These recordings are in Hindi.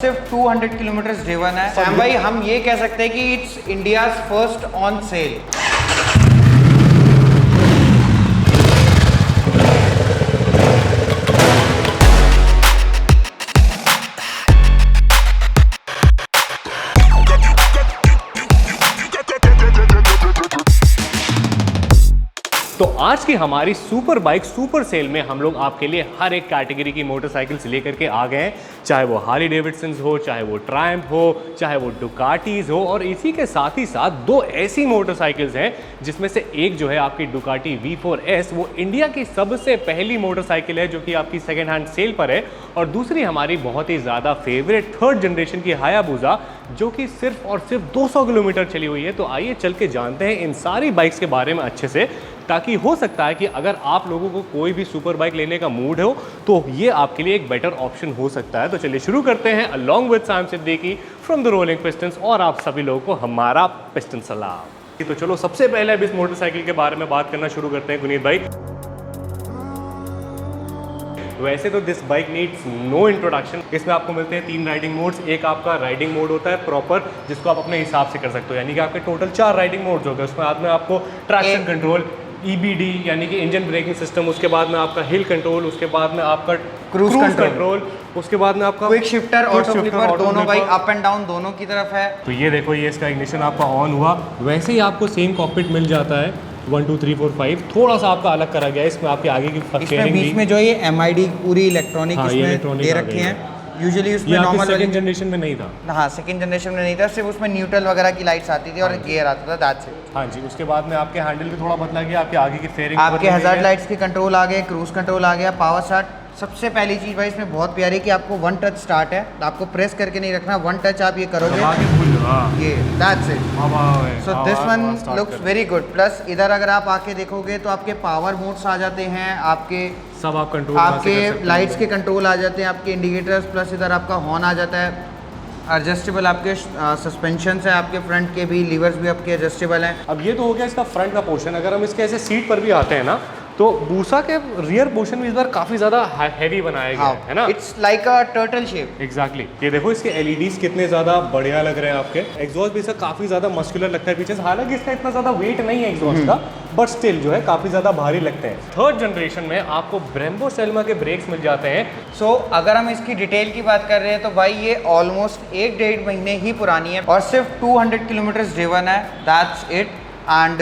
सिर्फ 200 किलोमीटर ड्रिवन है। सैम भाई हम ये कह सकते हैं कि it's India's first on sale. तो आज की हमारी सुपर बाइक सुपर सेल में हम लोग आपके लिए हर एक कैटेगरी की मोटरसाइकिल्स लेकर के आ गए हैं, चाहे वो हार्ली डेविडसन्स हो, चाहे वो ट्रायम्फ हो, चाहे वो डुकाटीज हो। और इसी के साथ ही साथ दो ऐसी मोटरसाइकिल्स हैं जिसमें से एक जो है आपकी डुकाटी V4S, वो इंडिया की सबसे पहली मोटरसाइकिल है जो कि आपकी सेकेंड हैंड सेल पर है, और दूसरी हमारी बहुत ही ज़्यादा फेवरेट थर्ड जनरेशन की हायाबुसा जो कि सिर्फ और सिर्फ 200 किलोमीटर चली हुई है। तो आइए चल के जानते हैं इन सारी बाइक्स के बारे में अच्छे से, ताकि हो सकता है कि अगर आप लोगों को कोई भी सुपर बाइक लेने का मूड हो तो ये आपके लिए एक बेटर ऑप्शन हो सकता है। तो चलिए शुरू करते हैं along with Sam Siddiqui from the rolling pistons, और आप सभी लोगों को हमारा पिस्टन सलाम। तो चलो सबसे पहले अब इस मोटरसाइकिल के बारे में बात करना शुरू करते हैं गुनीत भाई। वैसे तो this bike needs no introduction. इसमें आपको मिलते हैं 3 राइडिंग मोड्स। एक आपका राइडिंग मोड होता है प्रॉपर, जिसको आप अपने हिसाब से कर सकते हो, यानी कि आपके टोटल 4 राइडिंग मोड्स हो गए। उसमें बाद में आपको ट्रैक्शन कंट्रोल, EBD यानी कि इंजन ब्रेकिंग सिस्टम, उसके बाद में आपका हिल कंट्रोल, उसके बाद में आपका क्रूज कंट्रोल, उसके बाद में आपका क्विक शिफ्टर, ऑटो फ्लिपर, दोनों बाइक अप एंड डाउन दोनों की तरफ है। तो ये देखो, ये इसका इग्निशन आपका ऑन हुआ। वैसे ही आपको सेम कॉकपिट मिल जाता है 1 2 3 4 5, थोड़ा सा आपका अलग करा गया है। इसमें आपके आगे की इसमें बीच में जो ये MID पूरी इलेक्ट्रॉनिक इसमें दे रखे हैं। यूजुअली उसमें नॉर्मल सेकंड जनरेशन में नहीं था। हाँ, सेकंड जनरेशन में नहीं था, सिर्फ उसमें न्यूट्रल वगैरह की लाइट्स आती थी और गियर आता था दैट्स इट। हाँ जी, उसके बाद में आपके हैंडल भी थोड़ा बदला गया, आपके आगे की फेयरिंग, आपके हज़ार्ड लाइट्स के कंट्रोल आ गए, क्रूज कंट्रोल आ गया, पावर स्टार्ट। सबसे पहली चीज़ भाई इसमें बहुत प्यारी कि आपको 1 टच स्टार्ट है, आपको प्रेस करके नहीं रखना, 1 टच आप ये करोगे ये that's it. So this one looks very good. Plus इधर अगर आप आके देखोगे तो आपके पावर मोड्स आ जाते हैं, आपके सब आप कंट्रोल, आपके लाइट्स के कंट्रोल आ जाते हैं, आपके इंडिकेटर्स, प्लस इधर आपका हॉर्न आ जाता है। एडजस्टेबल आपके सस्पेंशन है, आपके फ्रंट के भी लीवर्स भी आपके एडजस्टेबल हैं। अब ये तो हो गया इसका फ्रंट का पोर्शन। अगर हम इसके ऐसे सीट पर भी आते हैं ना, तो बूसा के रियर पोर्शन भी इस बार काफी ज्यादा हैवी बनाया गया है ना। It's like a turtle shape. Exactly. ये देखो इसके LEDs कितने ज्यादा बढ़िया लग रहे हैं आपके। एग्जॉस्ट भी इसका काफी ज्यादा मस्कुलर लगता है पीछे से, हालांकि इसका इतना ज्यादा वेट नहीं है एग्जॉस्ट का, बट स्टिल जो है काफी ज्यादा भारी लगते हैं। थर्ड जनरेशन में आपको ब्रेम्बो सेल्मा के ब्रेक्स मिल जाते हैं। सो अगर हम इसकी डिटेल की बात कर रहे हैं तो भाई ये ऑलमोस्ट 1-1.5 महीने ही पुरानी है और सिर्फ 200 किलोमीटर ड्रिवन है, that's it. And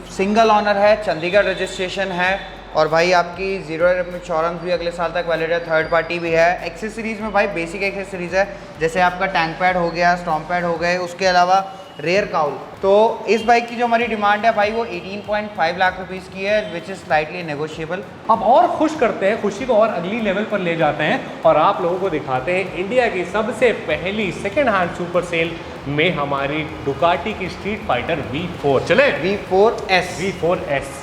single owner है, चंडीगढ़ रजिस्ट्रेशन है, और भाई आपकी 0 इंश्योरेंस भी अगले साल तक वैलिड है, थर्ड पार्टी भी है। एक्सेसरीज में भाई बेसिक एक्सेसरीज है, जैसे आपका टैंक पैड हो गया, स्टॉम पैड हो गए, उसके अलावा रेयर काउल। तो इस बाइक की जो हमारी डिमांड है भाई वो 18.5 लाख रुपीज़ की है, विच इज़ स्लाइटली नेगोशिएबल। अब और खुश करते हैं, खुशी को और अगली लेवल पर ले जाते हैं और आप लोगों को दिखाते हैं इंडिया की सबसे पहली सेकेंड हैंड सुपर सेल में हमारी डुकाटी की स्ट्रीट फाइटर V4। चले V4S।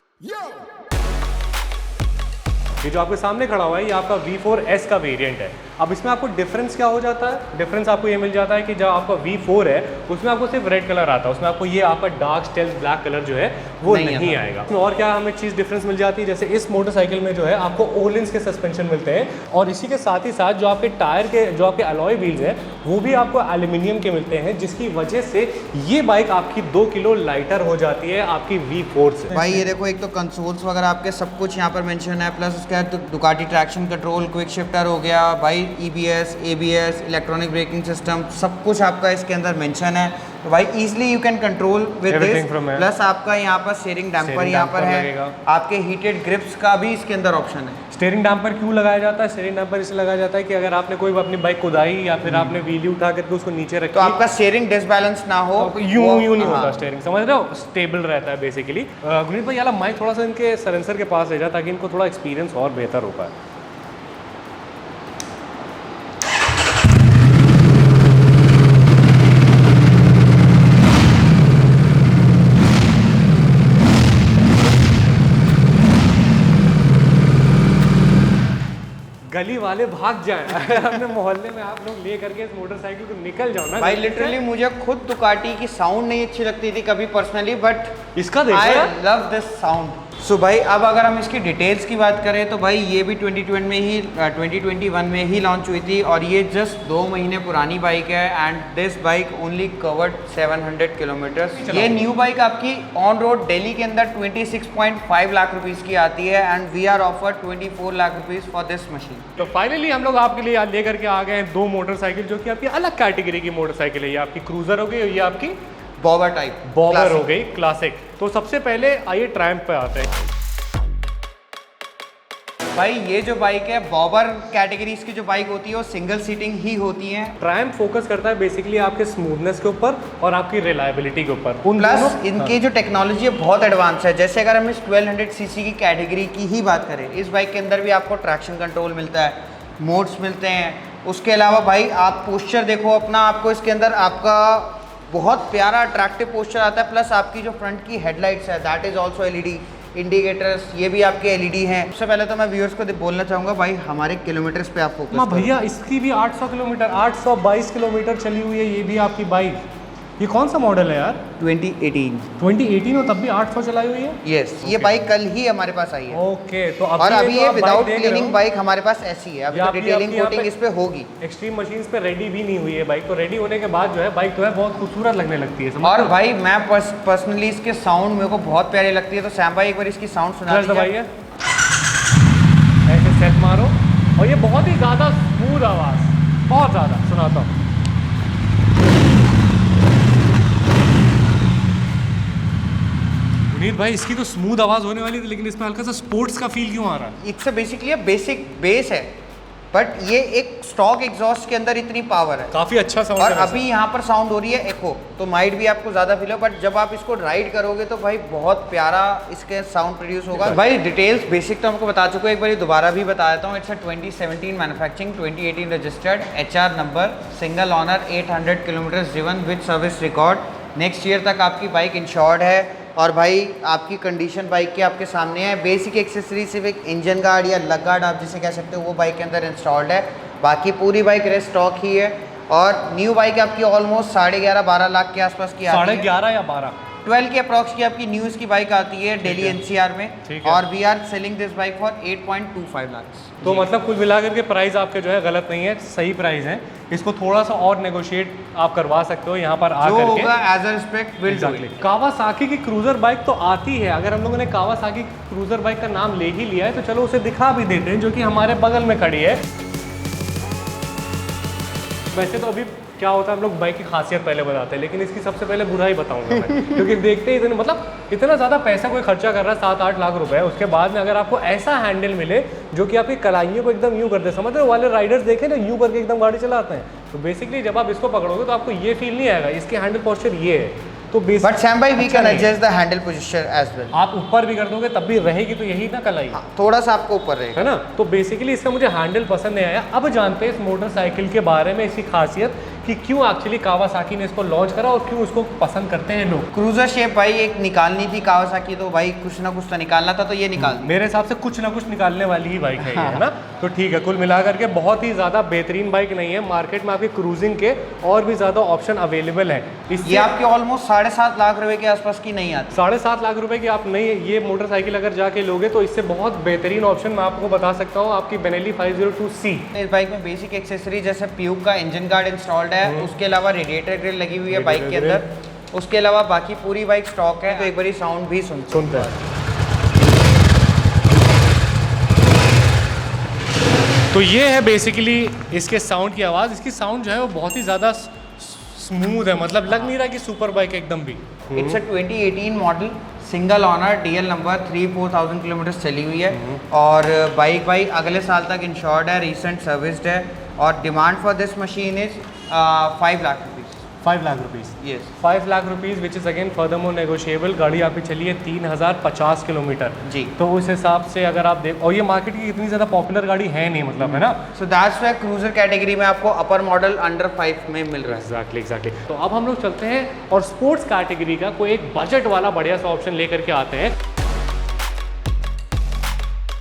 ये जो आपके सामने खड़ा हुआ है ये आपका V4S का वेरिएंट है। अब इसमें आपको डिफरेंस क्या हो जाता है? डिफरेंस आपको ये मिल जाता है कि जब आपका V4 है उसमें आपको सिर्फ रेड कलर आता है, उसमें आपको ये आपका डार्क स्टेल्थ ब्लैक कलर जो है वो नहीं आएगा। उसमें और क्या हमें चीज़ डिफरेंस मिल जाती है, जैसे इस मोटरसाइकिल में जो है आपको ओलिंस के सस्पेंशन मिलते हैं, और इसी के साथ ही साथ जो आपके टायर के जो आपके अलॉय व्हील्स हैं वो भी आपको एल्यूमिनियम के मिलते हैं, जिसकी वजह से ये बाइक आपकी 2 किलो लाइटर हो जाती है आपकी V4 से। भाई ये देखो, एक तो कंसोल्स वगैरह आपके सब कुछ यहाँ पर मेंशन है, प्लस उसके बाद Ducati traction control, quick shifter हो गया भाई, EBS, ABS, electronic braking system, सब कुछ आपका इसके अंदर मेंशन है। तो भाई easily you can control with this. Plus आपका यहाँ पर स्टीयरिंग डैम्पर यहाँ पर है, आपके हीटेड ग्रिप्स का भी इसके अंदर ऑप्शन है। स्टीयरिंग डैम्पर क्यों लगाया जाता है? स्टीयरिंग डैम्पर इसलिए लगाया जाता है कि अगर आपने कोई अपनी बाइक कुदाई या फिर आपने व्हीली उठा करके उसको नीचे रखी तो आपका स्टीयरिंग डिसबैलेंस ना हो, तो यूं नहीं होता स्टीयरिंग, समझ रहे हो, स्टेबल रहता है बेसिकली। गुनीत भाई यार माइक थोड़ा सा इनके सलेंसर के पास ले जा ताकि इनको थोड़ा एक्सपीरियंस और बेहतर हो पाए। गली वाले भाग जाए अगर अपने मोहल्ले में आप लोग ले करके इस मोटरसाइकिल को निकल जाओ ना। भाई लिटरली मुझे खुद दुकाटी की साउंड नहीं अच्छी लगती थी कभी पर्सनली, बट इसका आई लव दिस साउंड। सो भाई अब अगर हम इसकी डिटेल्स की बात करें तो भाई ये भी 2021 में ही लॉन्च हुई थी और ये जस्ट 2 महीने पुरानी बाइक है and this bike only covered 700 kilometre. ये न्यू बाइक आपकी ऑन रोड दिल्ली के अंदर 26.5 लाख रुपीज़ की आती है and we are offer 24 lakh rupees for this machine. तो फाइनली हम लोग आपके लिए लेकर के आ गए हैं 2 मोटरसाइकिल जो कि आपकी अलग कैटेगरी की मोटरसाइकिल है। ये आपकी क्रूजर हो गई और ये आपकी बॉबर टाइप बॉबर हो गई क्लासिक। तो सबसे पहले आइए ट्रैम्प पे आते हैं। भाई ये जो बाइक है बॉबर कैटेगरीज की जो बाइक होती है वो सिंगल सीटिंग ही होती है। ट्रैम्प फोकस करता है बेसिकली आपके स्मूथनेस के ऊपर और आपकी रिलायबिलिटी के ऊपर। प्लस इनकी जो टेक्नोलॉजी है बहुत एडवांस है। जैसे अगर हम इस 1200 सीसी की कैटेगरी की ही बात करें, इस बाइक के अंदर भी आपको ट्रैक्शन कंट्रोल मिलता है, मोड्स मिलते हैं। उसके अलावा भाई आप पोस्चर देखो अपना, आपको इसके अंदर आपका बहुत प्यारा अट्रैक्टिव पोस्चर आता है। प्लस आपकी जो फ्रंट की हेडलाइट्स है that is also LED, indicators ये भी आपके एलईडी हैं। सबसे पहले तो मैं व्यूअर्स को बोलना चाहूँगा भाई हमारे किलोमीटर्स पे आप फोकस करो। भैया इसकी भी 800 किलोमीटर 822 किलोमीटर चली हुई है ये भी आपकी बाइक। ये कौन सा मॉडल है यार? 2018 और तब भी 800 चलाई हुई है। यस ये बाइक कल ही हमारे पास आई है। ओके तो और अभी ये विदाउट क्लीनिंग बाइक हमारे पास ऐसी है। अभी तो डिटेलिंग कोटिंग इस पे होगी। एक्सट्रीम मशीन्स पे रेडी भी नहीं हुई है बाइक, तो रेडी होने के बाद जो है बाइक जो है बहुत खूबसूरत लगने लगती है। और भाई मैं पर्सनली इसके साउंड मेरे को बहुत प्यारी लगती है। तो सैम भाई एक बार इसकी साउंड सुना दीजिए। ऐसे सेट मारो और ये बहुत ही ज़्यादा स्मूथ आवाज़, बहुत ज़्यादा सुनाता हूँ। भाई इसकी तो स्मूथ आवाज होने वाली थी लेकिन इसमें हल्का सा स्पोर्ट्स का फील क्यों आ रहा है? इट्स बेसिकली बेसिक बेस है बट ये एक स्टॉक एग्जॉस्ट के अंदर इतनी पावर है, काफी अच्छा साउंड और अभी यहाँ पर साउंड हो रही है एको, तो माइट भी आपको ज्यादा फील हो, बट जब आप इसको राइड करोगे तो भाई बहुत प्यारा इसके साउंड प्रोड्यूस होगा। भाई डिटेल्स बेसिक तो हमको बता चुके, एक बार दोबारा भी बता देता हूँ। It's a 2017 manufacturing, 2018 registered, HR number, single owner, 800 kilometre driven with service record. Next year तक आपकी बाइक इंश्योर्ड है और भाई आपकी कंडीशन बाइक के आपके सामने है। बेसिक एक्सेसरी सिर्फ एक इंजन गार्ड या लग गार्ड आप जिसे कह सकते हो वो बाइक के अंदर इंस्टॉल्ड है, बाकी पूरी बाइक रेस्ट स्टॉक ही है। और न्यू बाइक आपकी ऑलमोस्ट 11.5-12 लाख के आसपास की आती है। 11.5 या 12 12 के अप्रॉक्स की आपकी न्यूज़ की बाइक आती है दिल्ली NCR में, और we are selling this bike for 8.25 lakh. तो मतलब कुल मिलाकर के प्राइस आपके जो है गलत नहीं है, सही प्राइस है। इसको थोड़ा सा और नेगोशिएट आप करवा सकते हो यहाँ पर आकर के। होगा as a respect will do it. Kawasaki की क्रूजर बाइक तो आती है, अगर हम लोगों ने कावासाकी क्रूजर बाइक का नाम ले ही लिया है तो चलो उसे दिखा भी देते हैं, जो कि हमारे बगल में खड़ी है। वैसे तो अभी क्या होता है हम लोग बाइक की खासियत पहले बताते हैं, लेकिन इसकी सबसे पहले बुराई बताऊंगा मैं क्योंकि देखते ही इतने मतलब इतना ज़्यादा पैसा कोई खर्चा कर रहा है 7-8 लाख रुपए, उसके बाद में अगर आपको ऐसा हैंडल मिले जो कि आपकी कलाइयों को एकदम यूँ कर दे, समझ रहे वाले राइडर्स देखे ना यूँ करके एकदम गाड़ी चलाते हैं, तो बेसिकली जब आप इसको पकड़ोगे तो आपको ये फील नहीं आएगा। इसके हैंडल पोस्चर ये है तो बट सैम भाई we can adjust the handle position as well. आप ऊपर भी कर दोगे तब भी रहेगी, तो यही ना कलाई थोड़ा सा आपको ऊपर रहेगा, है ना। तो बेसिकली इसका मुझे हैंडल पसंद नहीं आया। अब जानते हैं इस मोटरसाइकिल के बारे में, इसकी खासियत कि क्यों एक्चुअली कावासाकी ने इसको लॉन्च करा और क्यों उसको पसंद करते हैं लोग। क्रूजर शेप भाई एक निकालनी थी कावासाकी, तो भाई कुछ ना कुछ तो निकालना था, तो ये निकाल मेरे हिसाब से कुछ ना कुछ निकालने वाली ही बाइक है, है ना। तो ठीक है, कुल मिलाकर के बहुत ही ज़्यादा बेहतरीन बाइक नहीं है। मार्केट में आपके क्रूजिंग के और भी ज़्यादा ऑप्शन अवेलेबल है। ये आपके ऑलमोस्ट 7.5 लाख रुपए के आसपास की नहीं आती। 7.5 लाख रुपए की आप नहीं ये मोटरसाइकिल अगर जाके लोगे तो इससे बहुत बेहतरीन ऑप्शन मैं आपको बता सकता हूँ, आपकी बेनेली 502C। इस बाइक में बेसिक एक्सेसरी जैसे प्यूक का इंजन गार्ड इंस्टॉल्ड है, उसके अलावा रेडिएटर ग्रिल लगी हुई है बाइक के अंदर, उसके अलावा बाकी पूरी बाइक स्टॉक है। तो एक बारी साउंड भी सुनते हैं। तो ये है बेसिकली इसके साउंड की आवाज़। इसकी साउंड जो है वो बहुत ही ज़्यादा स्मूथ है, मतलब लग नहीं रहा कि सुपर बाइक एकदम भी। It's a 2018 model, single owner, DL number, 3-4,000 kilometre चली हुई है और बाइक अगले साल तक इंश्योर्ड है, रिसेंट सर्विस्ड है, और demand for this machine is 5 lakh rupees. 5 lakh rupees, yes 5 lakh rupees which is again further more negotiable. गाड़ी आपकी चली है 3050 किलोमीटर जी, तो उस हिसाब से अगर आप देख, और ये मार्केट की इतनी ज़्यादा पॉपुलर गाड़ी है नहीं, मतलब है ना। So that's why cruiser category में आपको अपर मॉडल अंडर 5 में मिल रहा है। एग्जैक्टली। तो अब हम लोग चलते हैं और स्पोर्ट्स कैटेगरी का कोई एक बजट वाला बढ़िया सा ऑप्शन लेकर के आते हैं।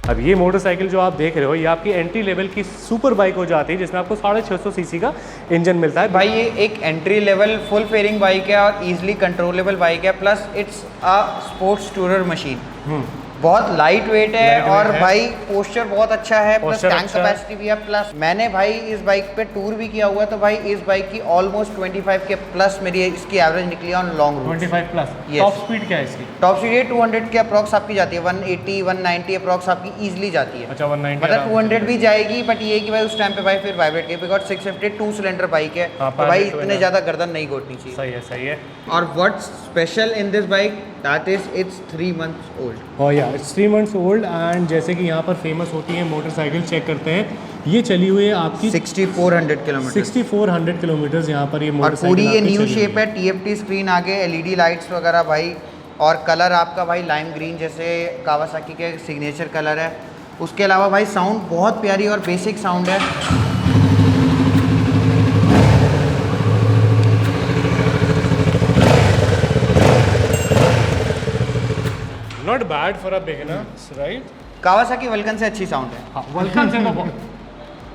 अब ये मोटरसाइकिल जो आप देख रहे हो ये आपकी एंट्री लेवल की सुपर बाइक हो जाती है, जिसमें आपको 650 सीसी का इंजन मिलता है। भाई ये एक entry level full fairing bike है और इजीली कंट्रोलेबल बाइक है, plus it's a sports tourer machine. बहुत लाइट वेट है Lightweight और है। भाई पोस्चर बहुत अच्छा है, प्लस Posture टैंक अच्छा है। कैपेसिटी भी है। प्लस मैंने भाई इस बाइक पे टूर भी किया हुआ है, तो भाई इस बाइक की ऑलमोस्ट 25 के प्लस मेरी इसकी एवरेज निकली है on long route. 25 plus. Yes. Top speed क्या है इसकी? टॉप स्पीड 200 के अप्रॉक्स आपकी जाती है, 180 190 अप्रॉक्स आपकी इजीली जाती है। अच्छा 190 मतलब 200 भी जाएगी, बट ये कि भाई उस टाइम पे भाई फिर वाइब्रेट की, बिकॉज 650 2 सिलेंडर बाइक है, हाँ, तो भाई 500 इतने ज़्यादा गर्दन नहीं घोटनी चाहिए। सही है सही है। और what's special in this bike that is it's 3 months old. और या इट्स 3 months ओल्ड एंड जैसे कि यहाँ पर फेमस होती है मोटरसाइकिल, चेक करते हैं। ये चली हुई है आपकी 6400 किलोमीटर 6400 किलोमीटर्स यहाँ पर ये और मोटरसाइकिल पूरी ये आपकी न्यू चली शेप हुई है, TFT स्क्रीन आगे, LED लाइट्स वगैरह भाई, और कलर आपका भाई लाइम ग्रीन जैसे कावासाकी के सिग्नेचर कलर है। उसके अलावा भाई साउंड बहुत प्यारी और बेसिक साउंड है। Not bad for a beginner, right? Kawasaki vulcan से अच्छी साउंड है। हाँ, वेलकम से तो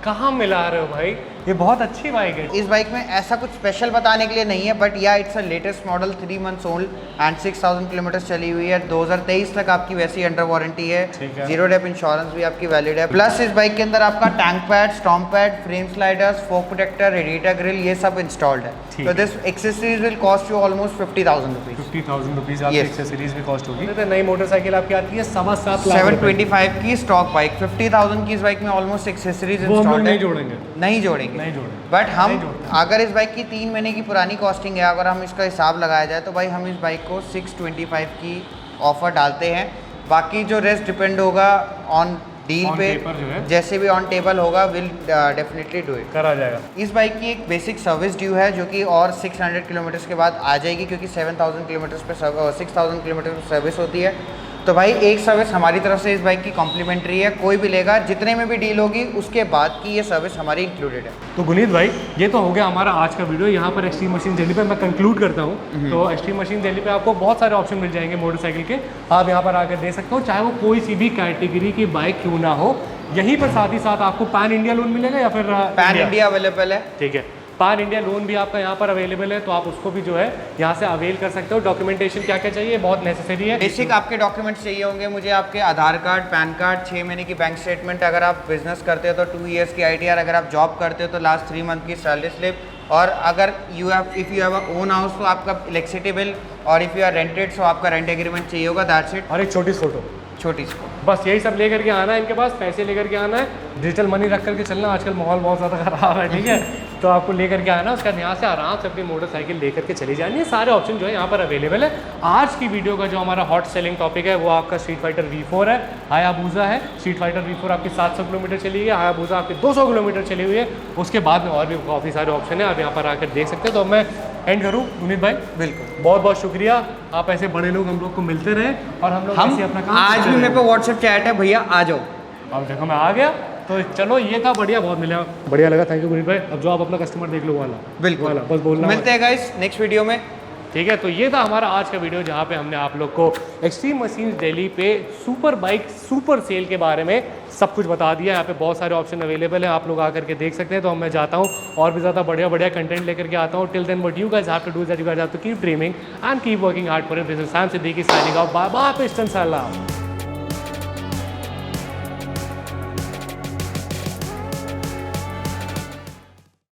कहाँ मिला रहे हो भाई, ये बहुत अच्छी बाइक है। इस बाइक में ऐसा कुछ स्पेशल बताने के लिए नहीं है, बट या it's a latest model, 3 months old and 6000 kilometre चली हुई है। 2023 तक आपकी वैसी अंडर वारंटी है, ठीक है। 0 डेप इंश्योरेंस भी आपकी वैलिड है। प्लस इस बाइक के अंदर आपका tank pad, stomp pad, frame sliders, fork protector, radiator grill, ये सब इंस्टॉल्ड है। ठीक तो this accessories will cost you almost 50,000 rupees. 50,000 rupees आपकी Yes. एक्सेसरीज भी कॉस्ट होगी। तो नई मोटरसाइकिल आपकी आती है 7.25 लाख 725 की स्टॉक बाइक, 50,000 की इस बाइक में ऑलमोस्ट एक्सेसरीज वो हम लोग इंस्टॉल्ड नहीं है। जोड़ेंगे, नहीं जोड़ेंगे, नहीं जोड़ेंगे। बट हम नहीं जोड़ते। अगर इस बाइक की 3 महीने की पुरानी कॉस्टिंग है, अगर हम इसका हिसाब लगाया जाए तो भाई हम इस बाइक को 625 की ऑफर डालते हैं। बाकी जो रेस्ट डिपेंड होगा ऑन डील On पे, paper जो है। जैसे भी ऑन टेबल होगा विल डेफिनेटली डू इट। करा जाएगा। इस बाइक की एक बेसिक सर्विस ड्यू है जो कि और 600 किलोमीटर्स के बाद आ जाएगी, क्योंकि 7000 किलोमीटर्स पे 6000 किलोमीटर पे सर्विस होती है। तो भाई एक सर्विस हमारी तरफ से इस बाइक की कॉम्प्लीमेंट्री है, कोई भी लेगा जितने में भी डील होगी उसके बाद की ये सर्विस हमारी इंक्लूडेड है। तो गुनीत भाई, ये तो हो गया हमारा आज का वीडियो। यहाँ पर एक्सट्रीम मशीन दिल्ली पे मैं कंक्लूड करता हूँ। तो एक्सट्रीम मशीन दिल्ली पे आपको बहुत सारे ऑप्शन मिल जाएंगे मोटरसाइकिल के, आप यहाँ पर आकर देख सकते हो, चाहे वो कोई सी भी कैटेगरी की बाइक क्यों ना हो। यहीं पर साथ ही साथ आपको पैन इंडिया लोन मिलेगा या फिर पैन इंडिया अवेलेबल है। ठीक है, पैन इंडिया लोन भी आपका यहाँ पर अवेलेबल है, तो आप उसको भी जो है यहाँ से अवेल कर सकते हो। डॉक्यूमेंटेशन क्या क्या चाहिए, बहुत नेसेसरी है। बेसिक आपके डॉक्यूमेंट्स चाहिए होंगे मुझे, आपके आधार कार्ड, पैन कार्ड, 6 महीने की बैंक स्टेटमेंट, अगर आप बिजनेस करते हो तो 2 years की ITR, अगर आप जॉब करते हो तो लास्ट 3 month की सैलरी स्लिप, और अगर if you have a own house तो आपका इलेक्ट्रिसिटी बिल, और इफ़ यू आर रेंटेड तो आपका रेंट एग्रीमेंट चाहिए होगा। That's it. और एक छोटी सी फोटो, छोटी सी। बस यही सब लेकर के आना है इनके पास, पैसे लेकर के आना है, डिजिटल मनी रख करके चलना, आजकल माहौल बहुत ज़्यादा ख़राब है, ठीक है। तो आपको लेकर के आना, उसका यहाँ से आराम से अपनी मोटरसाइकिल लेकर के चली जानी है। सारे ऑप्शन जो है यहाँ पर अवेलेबल है। आज की वीडियो का जो हमारा हॉट सेलिंग टॉपिक है वो आपका स्ट्रीट फाइटर V4 है, हायाबुसा है। स्ट्रीट फाइटर V4 आपकी 700 किलोमीटर चली है, हायाबुसा आपकी 200 किलोमीटर चली हुई है। उसके बाद में और भी काफ़ी सारे ऑप्शन है, आप यहाँ पर आकर देख सकते हो। तो मैं एंड करूँ गुनीत भाई? बिल्कुल, बहुत बहुत शुक्रिया, आप ऐसे बड़े लोग हम लोग को मिलते रहे और हम लोग ऐसे अपना काम आज करते भी रहे। मेरे पे व्हाट्सएप चैट है, भैया आ जाओ। अब देखो मैं आ गया, तो चलो ये था बढ़िया, बहुत मिला, बढ़िया लगा। थैंक यू गुनीत भाई। अब जो आप अपना कस्टमर देख लो वाला, बिल्कुल, वाला बस बोलना। मिलते हैं गाइस नेक्स्ट वीडियो में। ठीक है, तो ये था हमारा आज का वीडियो, जहाँ पे हमने आप लोग को एक्सट्रीम मशीन्स दिल्ली पे सुपर बाइक सुपर सेल के बारे में सब कुछ बता दिया। यहाँ पे बहुत सारे ऑप्शन अवेलेबल है, आप लोग आकर के देख सकते हैं। तो मैं जाता हूँ और भी ज़्यादा बढ़िया बढ़िया कंटेंट लेकर के आता हूँ। Till then what you guys have to do is that you guys have to keep dreaming and keep working hard for it. This is Sam Siddiqui signing off. Bye bye, piston सलाम।